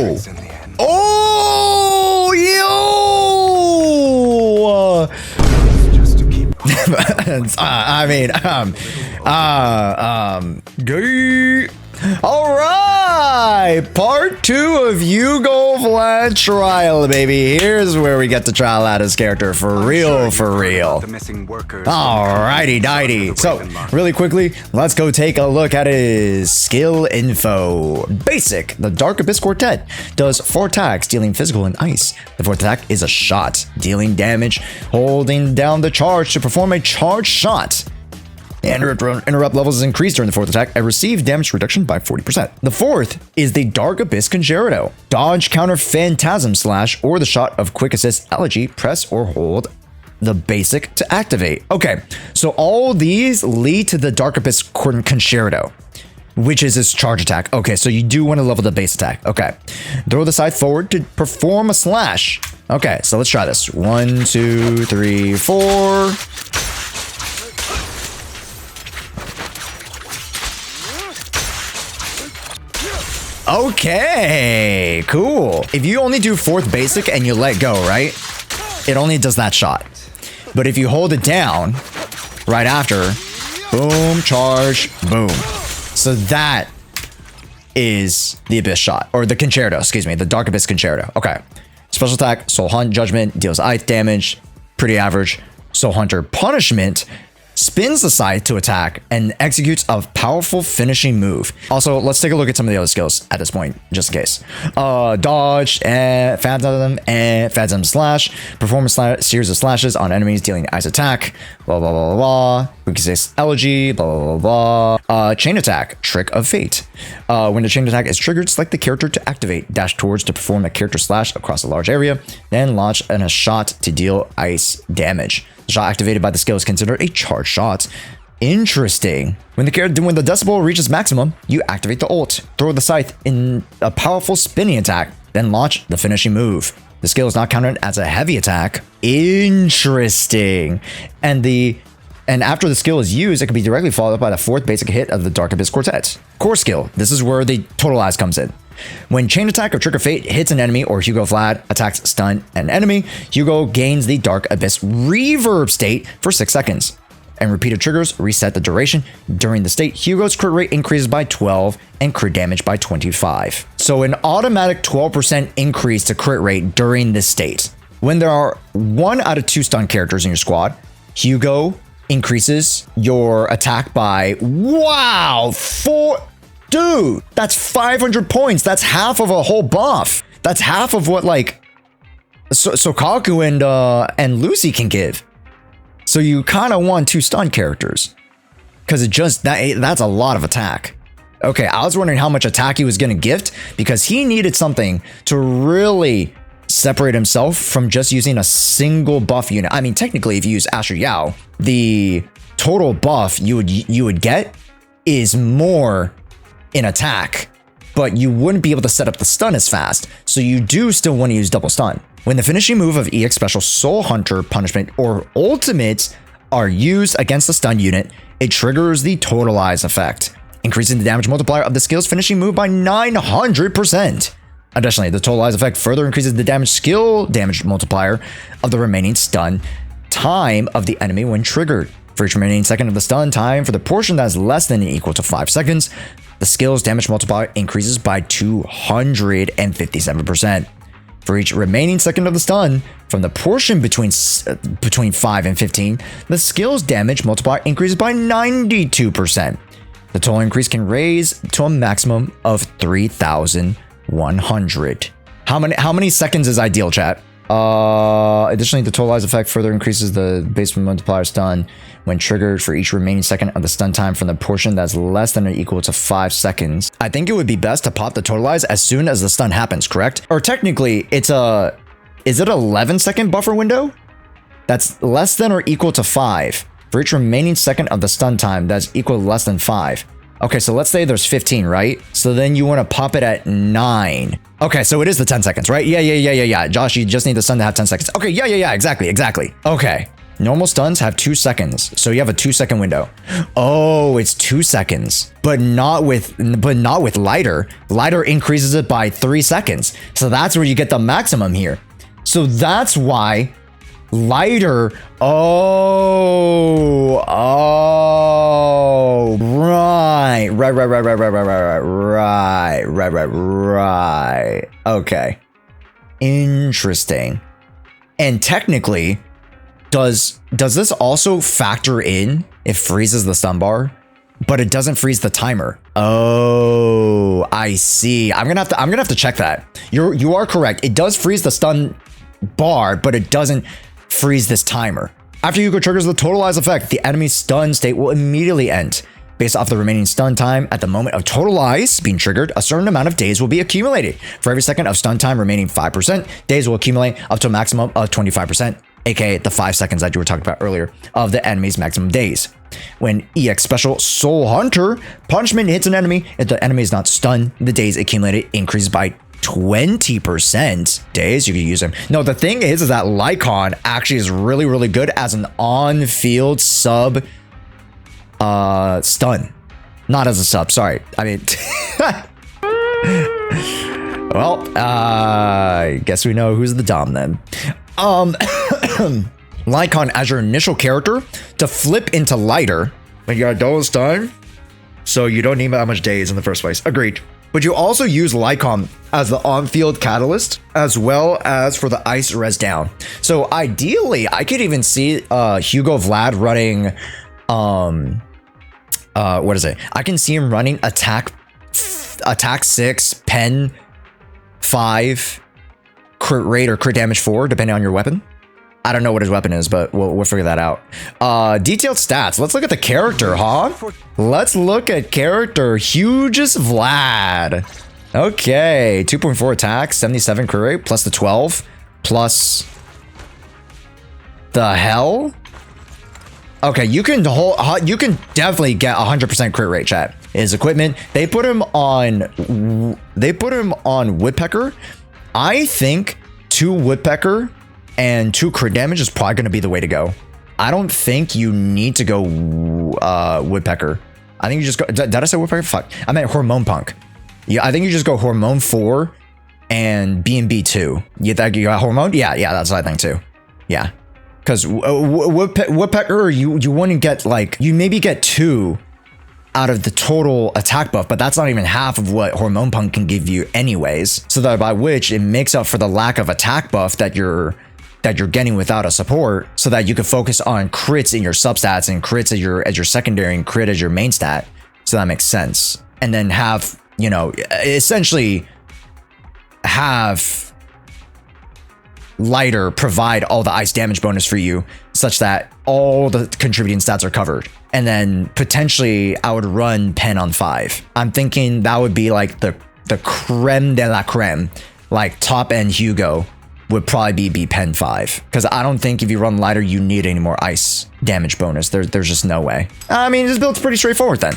Oh! Oh! Yo! Gay. All right, part 2 of Hugo Vlad trial, baby. Here's where we get to trial out his character for real, for real. Alrighty, dighty. So, really quickly, let's go take a look at his skill info. Basic: the Dark Abyss Quartet does 4 attacks, dealing physical and ice. The 4th attack is a shot, dealing damage, holding down the charge to perform a charge shot. The interrupt levels is increased during the 4th attack and receive damage reduction by 40%. The 4th is the Dark Abyss Concerto. Dodge, counter, Phantasm Slash, or the shot of Quick Assist Elegy. Press or hold the basic to activate. Okay, so all these lead to the Dark Abyss Concerto, which is his charge attack. Okay, so you do want to level the base attack. Okay, throw the scythe forward to perform a slash. Okay, so let's try this. 1, 2, 3, 4. Okay, cool. If you only do 4th basic and you let go, right? It only does that shot. But if you hold it down right after, boom, charge, boom. So that is the Abyss shot, or the Concerto, excuse me, the Dark Abyss Concerto. Okay. Special attack, Soul Hunt Judgment, deals ice damage, pretty average. Soul Hunter Punishment spins the scythe to attack and executes a powerful finishing move. Also, let's take a look at some of the other skills at this point, just in case. Dodge, and Phantasm Slash. Perform a series of slashes on enemies dealing ice attack. Blah, blah, blah, blah. Quick Assist Elegy. Blah, blah, blah, blah. Chain Attack, Trick of Fate. When the chain attack is triggered, select the character to activate. Dash towards to perform a character slash across a large area. Then launch a shot to deal ice damage. The shot activated by the skill is considered a charge shot. Interesting. When the decibel reaches maximum, you activate the ult. Throw the scythe in a powerful spinning attack, then launch the finishing move. The skill is not counted as a heavy attack. Interesting. And after the skill is used, it can be directly followed up by the 4th basic hit of the Dark Abyss Quartet. Core skill. This is where the Totalize comes in. When Chain Attack or Trick of Fate hits an enemy or Hugo Vlad attacks stun an enemy, Hugo gains the Dark Abyss Reverb state for 6 seconds. And repeated triggers reset the duration. During the state, Hugo's crit rate increases by 12 and crit damage by 25. So an automatic 12% increase to crit rate during this state. When there are 1 out of 2 stun characters in your squad, Hugo increases your attack by, wow, 4... Dude, that's 500 points. That's half of a whole buff. That's half of what, like, Sokaku and Lucy can give. So you kind of want 2 stun characters, because that's a lot of attack. Okay, I was wondering how much attack he was going to gift, because he needed something to really separate himself from just using a single buff unit. I mean, technically, if you use Jshoea, the total buff you would get is more in attack, but you wouldn't be able to set up the stun as fast, so you do still want to use double stun. When the finishing move of EX Special, Soul Hunter Punishment, or Ultimates are used against the stun unit, it triggers the Totalize effect, increasing the damage multiplier of the skill's finishing move by 900%. Additionally, the Totalize effect further increases the damage multiplier of the remaining stun time of the enemy when triggered. For each remaining second of the stun time for the portion that is less than or equal to 5 seconds, the skill's damage multiplier increases by 257%. For each remaining second of the stun from the portion between 5 and 15, the skill's damage multiplier increases by 92%. The total increase can raise to a maximum of 3,100. How many seconds is ideal, chat? Additionally, the Totalize effect further increases the base multiplier stun when triggered for each remaining second of the stun time from the portion that's less than or equal to 5 seconds. I think it would be best to pop the Totalize as soon as the stun happens, correct? Or technically, is it 11-second buffer window? That's less than or equal to 5 for each remaining second of the stun time that's equal to less than 5. Okay, so let's say there's 15, right? So then you want to pop it at 9. Okay, so it is the 10 seconds, right? Yeah. Josh, you just need the stun to have 10 seconds. Okay, yeah, exactly. Okay. Normal stuns have 2 seconds, so you have a 2-second window. Oh, it's 2 seconds, but not with lighter. Lighter increases it by 3 seconds, so that's where you get the maximum here. So that's why lighter. Oh, right. Okay, interesting. And technically, does this also factor in? It freezes the stun bar, but it doesn't freeze the timer. Oh, I see. I'm gonna have to check that. You are correct. It does freeze the stun bar, but it doesn't freeze this timer. After Hugo triggers the totalize effect, the enemy's stun state will immediately end. Based off the remaining stun time at the moment of totalize being triggered, a certain amount of days will be accumulated. For every second of stun time remaining 5%, days will accumulate up to a maximum of 25%, aka the 5 seconds that you were talking about earlier of the enemy's maximum days. When EX Special Soul Hunter punishment hits an enemy, if the enemy is not stunned, the days accumulated increases by 20% days. You can use them. No, the thing is that Lycon actually is really, really good as an on-field sub stun. Not as a sub, sorry. I mean, well, I guess we know who's the Dom then. Lycon as your initial character to flip into lighter when you got a double stun, so you don't need that much days in the first place. Agreed. But you also use Lycon as the on-field catalyst as well as for the ice res down. So ideally, I could even see Hugo Vlad running what is it? I can see him running attack 6, pen 5, crit rate or crit damage 4, depending on your weapon. I don't know what his weapon is, but we'll figure that out. Detailed stats. Let's look at the character, huh? Let's look at character. Hugest Vlad. Okay, 2.4 attack, 77 crit rate, plus the 12, plus the hell. Okay, you can definitely get 100% crit rate, chat. His equipment, they put him on Woodpecker. I think 2 Woodpecker and 2 crit damage is probably going to be the way to go. I don't think you need to go Woodpecker. I think you just go. Did I say Woodpecker? Fuck. I meant Hormone Punk. Yeah, I think you just go Hormone 4 and B&B 2. You think you got Hormone? Yeah, that's what I think too. Yeah. Because Woodpecker, you wouldn't get like, you maybe get 2 out of the total attack buff, but that's not even half of what Hormone Punk can give you anyways. So that by which it makes up for the lack of attack buff that you're getting without a support, so that you can focus on crits in your substats and crits as your secondary and crit as your main stat. So that makes sense. And then have, you know, essentially have lighter provide all the ice damage bonus for you, such that all the contributing stats are covered. And then potentially I would run pen on 5. I'm thinking that would be like the creme de la creme, like top end Hugo would probably be pen 5, because I don't think if you run lighter you need any more ice damage bonus. There's just no way. I mean, this build's pretty straightforward then.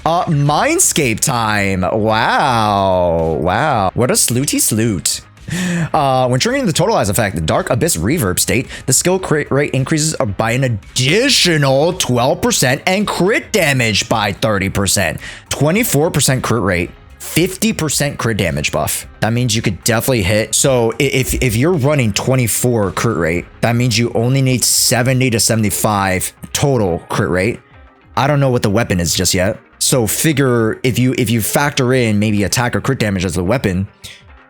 Mindscape time. Wow, what a slooty sloot. When triggering the totalize effect, the Dark Abyss reverb state, the skill crit rate increases by an additional 12% and crit damage by 30%, 24% crit rate, 50% crit damage buff. That means you could definitely hit. So if you're running 24 crit rate, that means you only need 70 to 75 total crit rate. I don't know what the weapon is just yet. So figure if you factor in maybe attack or crit damage as the weapon,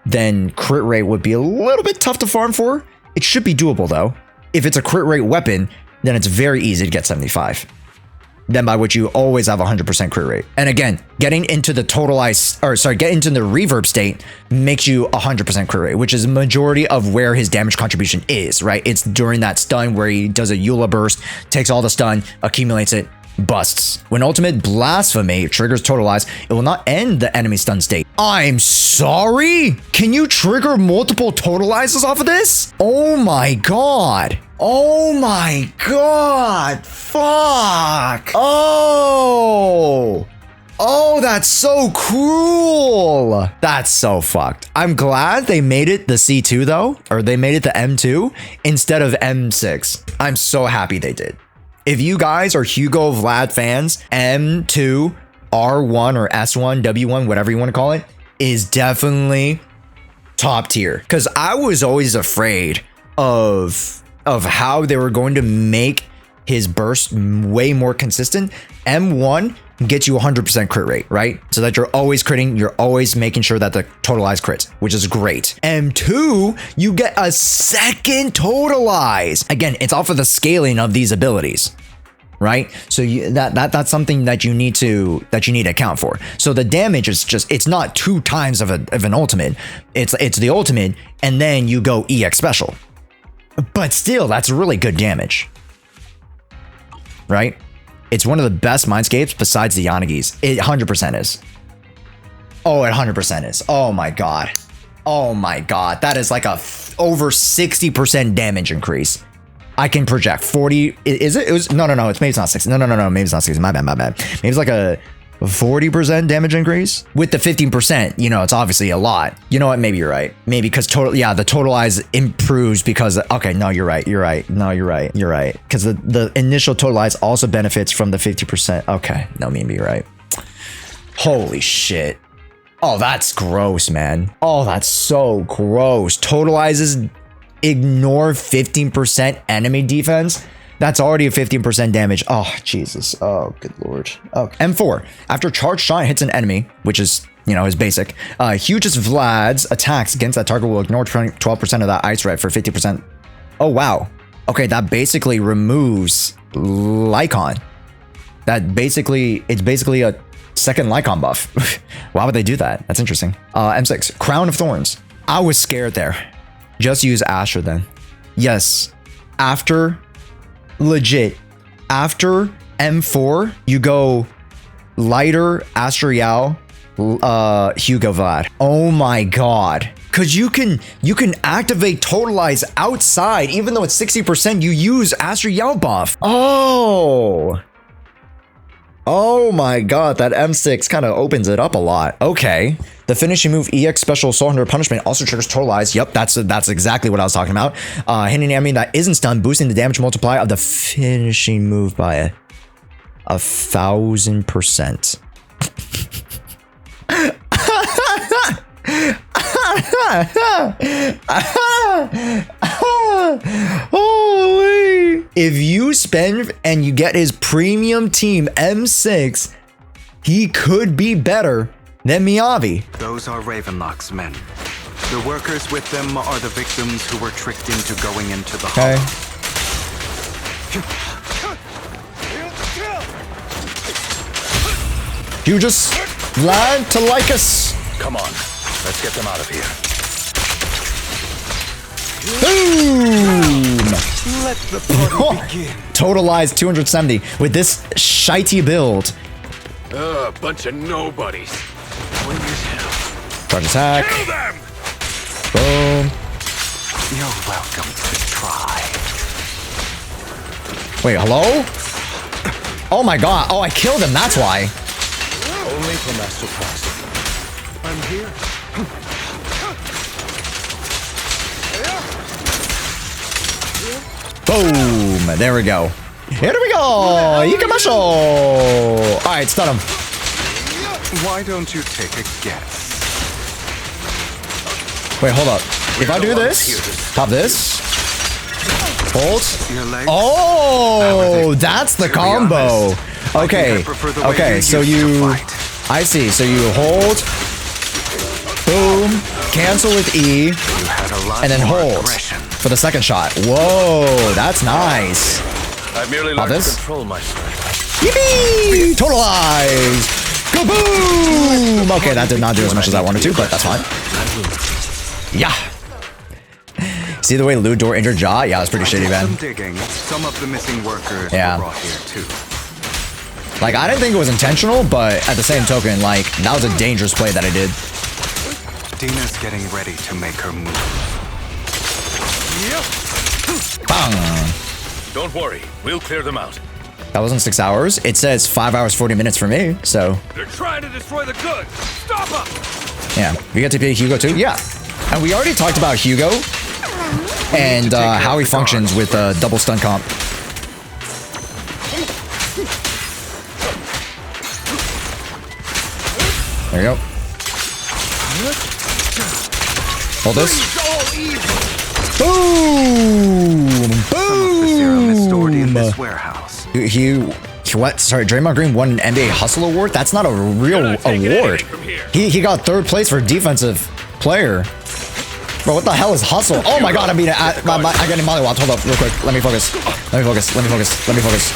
then crit rate would be a little bit tough to farm for. It should be doable though. If it's a crit rate weapon, then it's very easy to get 75. Then by which you always have 100% crit rate. And again, getting into the getting into the reverb state makes you 100% crit rate, which is the majority of where his damage contribution is, right? It's during that stun where he does a Eula burst, takes all the stun, accumulates it, busts. When Ultimate Blasphemy triggers totalize, it will not end the enemy stun state. I'm sorry? Can you trigger multiple totalizes off of this? Oh my god. Oh my god. Fuck. Oh. Oh, that's so cruel. That's so fucked. I'm glad they made it the C2 though, or they made it the M2 instead of M6. I'm so happy they did. If you guys are Hugo Vlad fans, M2, R1 or S1, W1, whatever you want to call it, is definitely top tier. Because I was always afraid of how they were going to make his burst way more consistent. M1 gets you 100% crit rate, right? So that you're always critting, you're always making sure that the totalize crits, which is great. M2, you get a second totalize. Again, it's off of the scaling of these abilities, right? So that's something that you need to account for. So the damage is just, it's not 2 times of an ultimate. It's the ultimate, and then you go EX special. But still, that's really good damage, right? It's one of the best mindscapes besides the Yanagi's. It 100% is. Oh, it 100% is. Oh my god. Oh my god. That is like a over 60% damage increase. I can project 40. Is it? It was no. Maybe it's not 60. No. Maybe it's not 60. My bad. Maybe it's like a 40% damage increase with the 15%. You know, it's obviously a lot. You know what? Maybe you're right. Maybe because total. Yeah, the totalize improves because. Okay, no, you're right. No, you're right. Because the initial totalize also benefits from the 50%. Okay, no, maybe you're right. Holy shit. Oh, that's gross, man. Oh, that's so gross. Totalizes ignore 15% enemy defense. That's already a 15% damage. Oh, Jesus. Oh, good lord. Okay. M4. After charge shot hits an enemy, which is, you know, his basic, Hugo Vlad's attacks against that target will ignore 12% of that ice red for 50%. Oh, wow. Okay, that basically removes Lycon. It's basically a second Lycon buff. Why would they do that? That's interesting. M6. Crown of Thorns. I was scared there. Just use Asher then. Yes. Legit, after M4, you go lighter Astriel, Hugo Vlad. Oh my god. Cause you can activate totalize outside, even though it's 60%, you use Astriel buff. Oh my god, that M6 kind of opens it up a lot. Okay. The finishing move EX special Soul Hunter punishment also triggers totalize. Yep, that's exactly what I was talking about. Hitting an enemy that isn't stunned, boosting the damage multiplier of the finishing move by 1,000%. Holy! If you spend and you get his premium team M6, he could be better than Miyavi. Those are Ravenlock's men. The workers with them are the victims who were tricked into going into the Hollow. You just lied to like us. Come on, let's get them out of here. Boom! Let the party begin. Totalize 270 with this shitey build. Bunch of nobodies. Charge attack. Kill them! Boom. You're welcome to try. Wait, hello? Oh my god. Oh, I killed him. That's why. Only for Master Class. I'm here. Boom. There we go. Here we go. Ikamasho. All right, stun him. Why don't you take a guess? Wait, hold up. If I do this, pop this, hold. Oh, that's the combo. Okay. Okay, so you... I see. So you hold, boom, cancel with E, and then hold for the second shot. Whoa, that's nice. I merely learned to control my strength. Yippee! Totalize! Kaboom! Okay, that did not do as much as I wanted to, but that's fine. Yeah. See the way Ludor injured Jaw? Yeah, it was pretty shitty, man. Some digging. Some of the missing workers were brought here too. Like, I didn't think it was intentional, but at the same token, like, that was a dangerous play that I did. Dina's getting ready to make her move. Bang! Don't worry, we'll clear them out. That wasn't 6 hours. It says 5 hours, 40 minutes for me, so. They're trying to destroy the goods. Stop them! Yeah, we get to play Hugo too? Yeah. And we already talked about Hugo and how he functions with double stun comp. There you go. Hold this. Boom! The serum is stored in this Boom! warehouse. What? Sorry, Draymond Green won an NBA Hustle Award? That's not a real award. He got 3rd place for defensive player. Bro, what the hell is Hustle? Oh my god, I mean, I got him mollywopped. Hold up, real quick. Let me focus. Let me focus. Let me focus. Let me focus.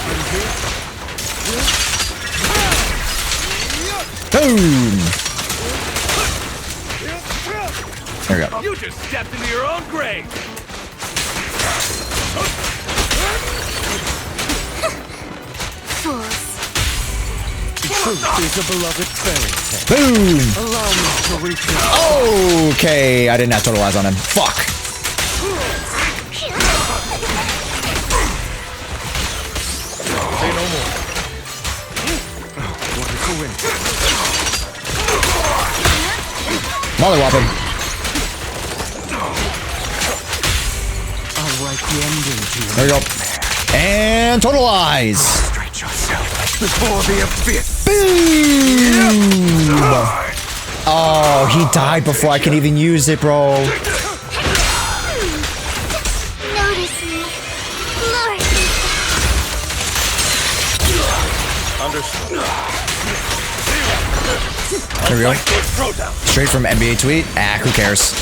Boom! There we go. You just stepped into your own grave. Truth is a beloved fairy tale. Boom! Allow me to reach out. Okay, I didn't have total eyes on him. Fuck. Say no more. What a coincidence. Mollywop him. I'll write the ending to you. There we go. And total eyes. Stretch yourself before the abyss. Boom! Oh, he died before I could even use it, bro. Notice me. Lord. Understood. There we go. Straight from NBA tweet. Ah, who cares?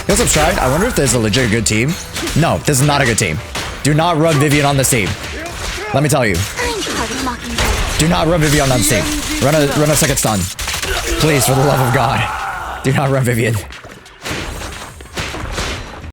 Yo, what's up, Stride? I wonder if there's a legit good team. No, this is not a good team. Do not run Vivian on this team. Let me tell you. I'm part of Mockingbird. Do not run Vivian on this team. Run a second stun. Please, for the love of God. Do not run Vivian.